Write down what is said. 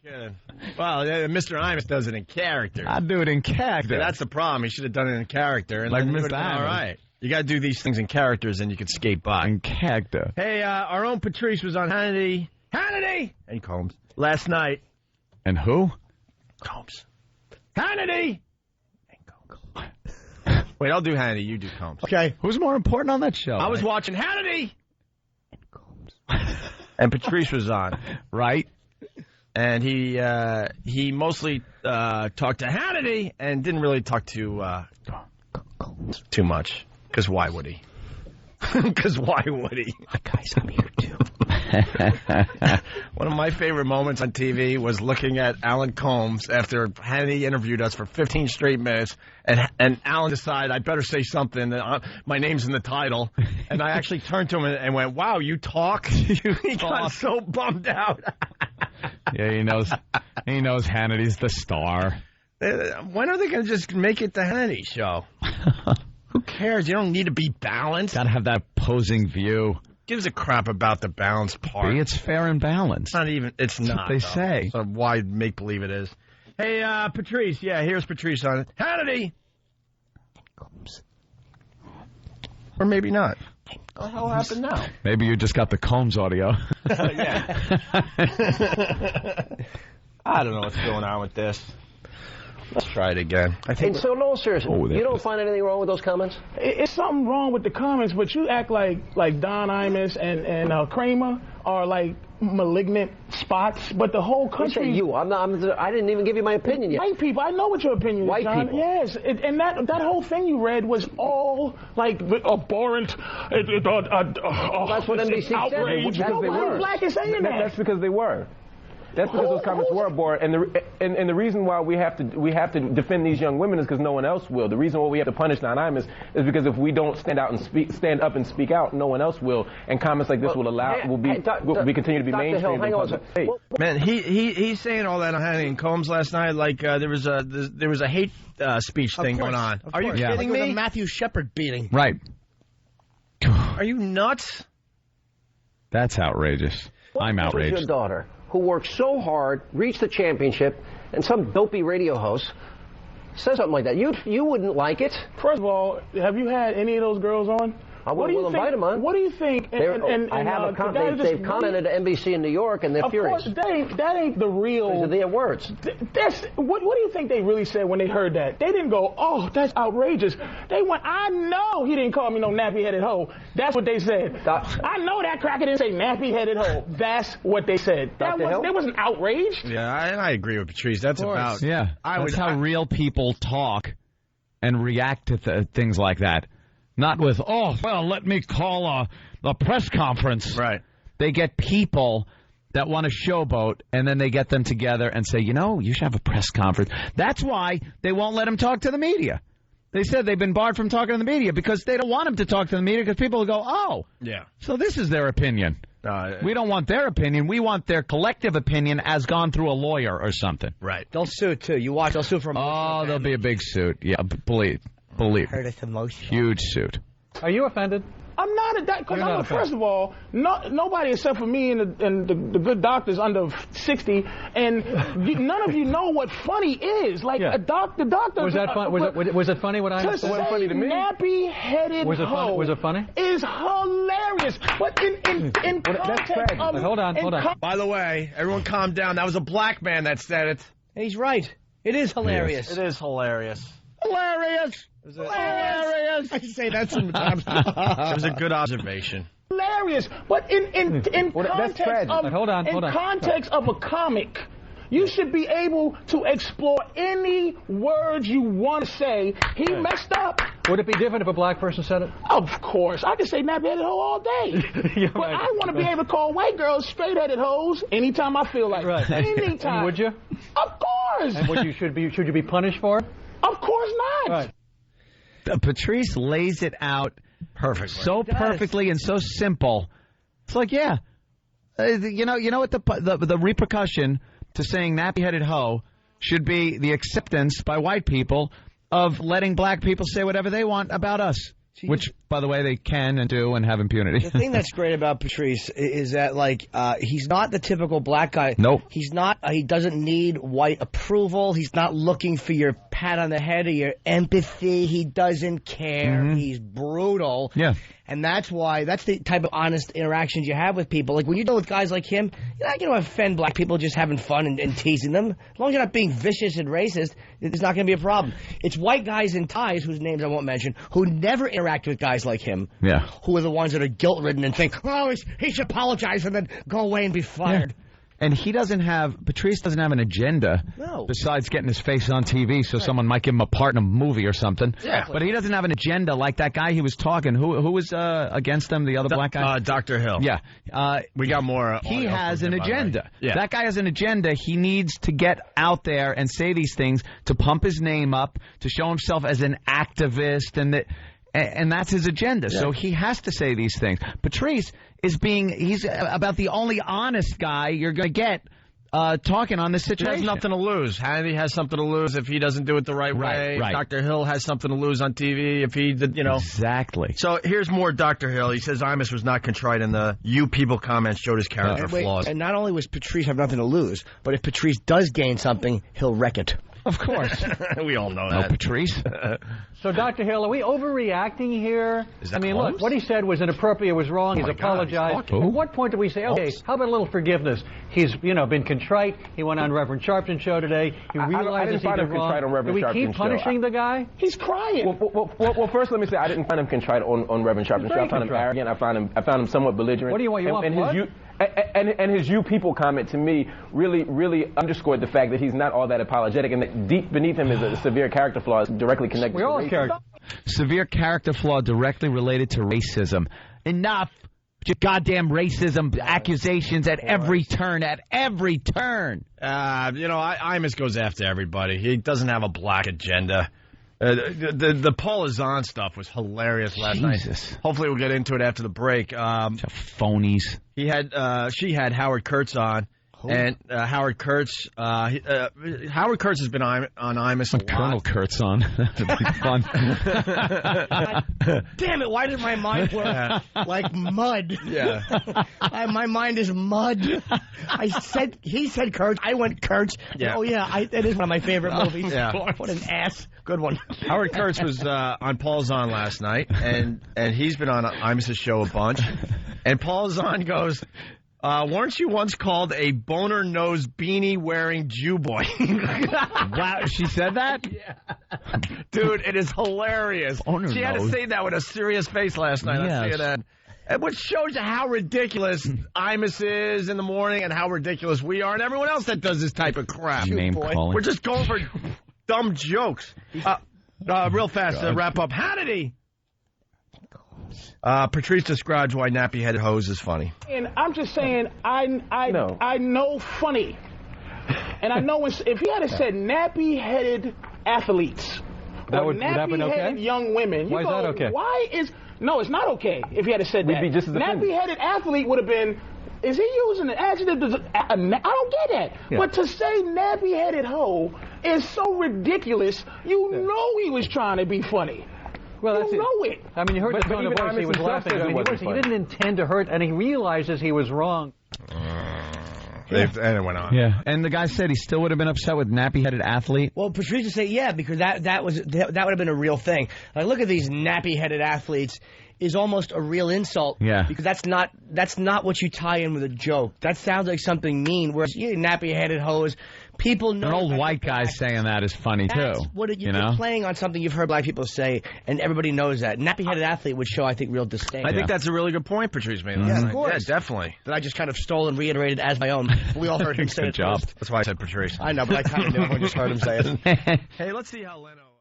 Kidding. Well, Mr. Imus does it in character. I do it in character. That's the problem. He should have done it in character. And like Mr. Imus. All right. You got to do these things in characters, and you can skate by. In character. Hey, our own Patrice was on Hannity and Combs last night. And who? Combs. Hannity and Combs. Wait, I'll do Hannity. You do Combs. Okay. Who's more important on that show? I was watching Hannity and Combs. And Patrice was on. Right. And he mostly talked to Hannity and didn't really talk to too much. Because why would he? Because why would he? Guys, I'm here too. One of my favorite moments on TV was looking at Alan Combs after Hannity interviewed us for 15 straight minutes, and Alan decided I better say something. My name's in the title, and I actually turned to him and went, "Wow, you talk?" He got so bummed out. Yeah, he knows Hannity's the star. When are they going to just make it the Hannity show? Who cares? You don't need to be balanced. Got to have that opposing view. Gives a crap about the balance part. It's fair and balanced. It's not. They say. So why make believe it is? Hey, Patrice. Yeah, here's Patrice on it. Hannity. Combs. Or maybe not. What the hell happened now? Maybe you just got the Combs audio. Yeah. I don't know what's going on with this. Let's try it again. And so, no, seriously, you don't find anything wrong with those comments? It's something wrong with the comments, but you act like Don Imus and Kramer are like malignant spots, but the whole country. You say I didn't even give you my opinion yet. White people, I know what your opinion is, White John. people. Yes, and that whole thing you read was all like abhorrent. That's what NBC said. Outrage. Nobody black is saying that. That's because they were. That's because those comments were abhorrent, and the reason why we have to defend these young women is because no one else will. The reason why we have to punish Don Imus is because if we don't stand up and speak out, no one else will, and comments like this will continue to be mainstream. Man, he's saying all that on Hannity and Combs last night, like there was a hate speech thing going on. Are you kidding me? Like a Matthew Shepard beating. Right. Are you nuts? That's outrageous. I'm outraged. Your daughter, who worked so hard, reached the championship, and some dopey radio host says something like that. You wouldn't like it. First of all, have you had any of those girls on? I will invite them on. What do you think? They've commented to NBC in New York, and they're furious. Of course, that ain't the real. These are their words. What do you think they really said when they heard that? They didn't go, "Oh, that's outrageous." They went, "I know he didn't call me no nappy-headed hoe." That's what they said. I know that cracker didn't say nappy-headed hoe. That's what they said. That wasn't outraged. Yeah, I agree with Patrice. That's about. Yeah, that's how real people talk and react to things like that. Not with, let me call a press conference. Right. They get people that want to showboat, and then they get them together and say, you should have a press conference. That's why they won't let him talk to the media. They said they've been barred from talking to the media because they don't want him to talk to the media because people will go, oh, yeah. So this is their opinion. We don't want their opinion. We want their collective opinion as gone through a lawyer or something. Right. They'll sue, too. You watch, they'll sue for emotional there'll be a big suit. Yeah, believe. Heard it's emotional. Huge suit. Are you offended? I'm not at that because first of all, nobody except for me and the good doctors under 60, and none of you know what funny is. Like the doctor. Was that fun? Was it funny? What I said? Was funny to me? Nappy-headed hoe. Was it funny? Is hilarious, but in context of. Hold on. By the way, everyone calm down. That was a black man that said it. And he's right. It is hilarious. It is hilarious. Hilarious. Hilarious. I can say that sometimes. It was a good observation. Hilarious, but in context of a comic, you should be able to explore any words you want to say. He messed up. Would it be different if a black person said it? Of course. I can say nappy-headed hoe all day. But I want to be able to call white girls straight-headed hoes anytime I feel like it. Anytime. And would you? Of course. And should you be punished for it? Of course not. Right. Patrice lays it out perfectly and so simple. It's like, you know what the repercussion to saying nappy-headed hoe should be the acceptance by white people of letting black people say whatever they want about us. Which, by the way, they can and do and have impunity. The thing that's great about Patrice is that, like, he's not the typical black guy. Nope. He's not. He doesn't need white approval. He's not looking for your pat on the head or your empathy. He doesn't care. He's brutal. Yeah. And that's the type of honest interactions you have with people. Like, when you deal with guys like him, you're not going to offend black people just having fun and teasing them. As long as you're not being vicious and racist, it's not going to be a problem. It's white guys in ties, whose names I won't mention, who never interact with guys like him. Yeah. Who are the ones that are guilt-ridden and think, oh, he should apologize and then go away and be fired. Yeah. And Patrice doesn't have an agenda besides getting his face on TV so someone might give him a part in a movie or something. Yeah. But he doesn't have an agenda like that guy he was talking. Who was against him, the other black guy? Dr. Hill. Yeah. We got more. He has an agenda. Yeah. That guy has an agenda. He needs to get out there and say these things to pump his name up, to show himself as an activist, and that's his agenda. Yeah. So he has to say these things. Patrice he's about the only honest guy you're going to get talking on this situation. He has nothing to lose. Hannity has something to lose if he doesn't do it the right way. Right. Dr. Hill has something to lose on TV if he did, Exactly. So here's more Dr. Hill. He says Imus was not contrite and the "you people" comments showed his character flaws. And not only was Patrice have nothing to lose, but if Patrice does gain something, he'll wreck it. Of course. We all know that. No, Patrice. So, Dr. Hill, are we overreacting here? Look, what he said was inappropriate, was wrong, he's apologized. At what point do we say, okay, how about a little forgiveness? He's, been contrite. He went on Reverend Sharpton's show today. He realizes he did wrong. Do we keep punishing the guy? He's crying. Well, first let me say I didn't find him contrite on Reverend Sharpton's show. I found him arrogant. I found him somewhat belligerent. What do you want? You want blood? And his "you people" comment to me really underscored the fact that he's not all that apologetic, and that deep beneath him is a severe character flaw directly connected to racism. Severe character flaw directly related to racism. Enough. Just goddamn racism accusations at every turn. Imus goes after everybody. He doesn't have a black agenda. The Paul Azan stuff was hilarious last night. Hopefully we'll get into it after the break. Phonies. She had Howard Kurtz on. And Howard Kurtz has been on Imus a lot. Colonel Kurtz on. That'd be fun. Damn it, why did my mind work like mud? Yeah. My mind is mud. He said Kurtz, I went Kurtz. Yeah. Oh, yeah, that is one of my favorite movies. Yeah. What an ass. Good one. Howard Kurtz was on Paul Zahn last night, and he's been on Imus' show a bunch. And Paul Zahn goes, weren't you once called a boner-nosed, beanie-wearing Jew boy? Wow, she said that? Yeah. Dude, it is hilarious. She had to say that with a serious face last night on CNN. Which shows you how ridiculous Imus is in the morning and how ridiculous we are and everyone else that does this type of crap. Name-calling. We're just going for dumb jokes. Real fast to wrap up. Hannity! Patrice describes why nappy-headed hose is funny. And I'm just saying, I know funny. And I know if he had said nappy-headed athletes or nappy-headed young women, why is that okay? No, it's not okay if he had said that. We'd be just as offended. Nappy-headed athlete would have been, is he using an adjective? I don't get that. Yeah. But to say nappy-headed hoe is so ridiculous, know he was trying to be funny. Well, that's it. I mean, you heard the tone of voice. He was laughing. He didn't intend to hurt, and he realizes he was wrong. And it went on. Yeah, and the guy said he still would have been upset with nappy-headed athlete. Well, Patrice would say, yeah, because that would have been a real thing. Like, look at these nappy-headed athletes. Is almost a real insult. Yeah. Because that's not what you tie in with a joke. That sounds like something mean. Whereas you nappy-headed hose, people know. An old white guy saying that is funny too. You're playing on something you've heard black people say, and everybody knows that. Nappy-headed athlete would show, I think, real disdain. I think that's a really good point Patrice made. Yeah, of course. Yeah, definitely. That I just kind of stole and reiterated as my own. We all heard him say it. Good job. First. That's why I said Patrice. I know, but I kind of knew when I just heard him say it. Hey, let's see how Leno.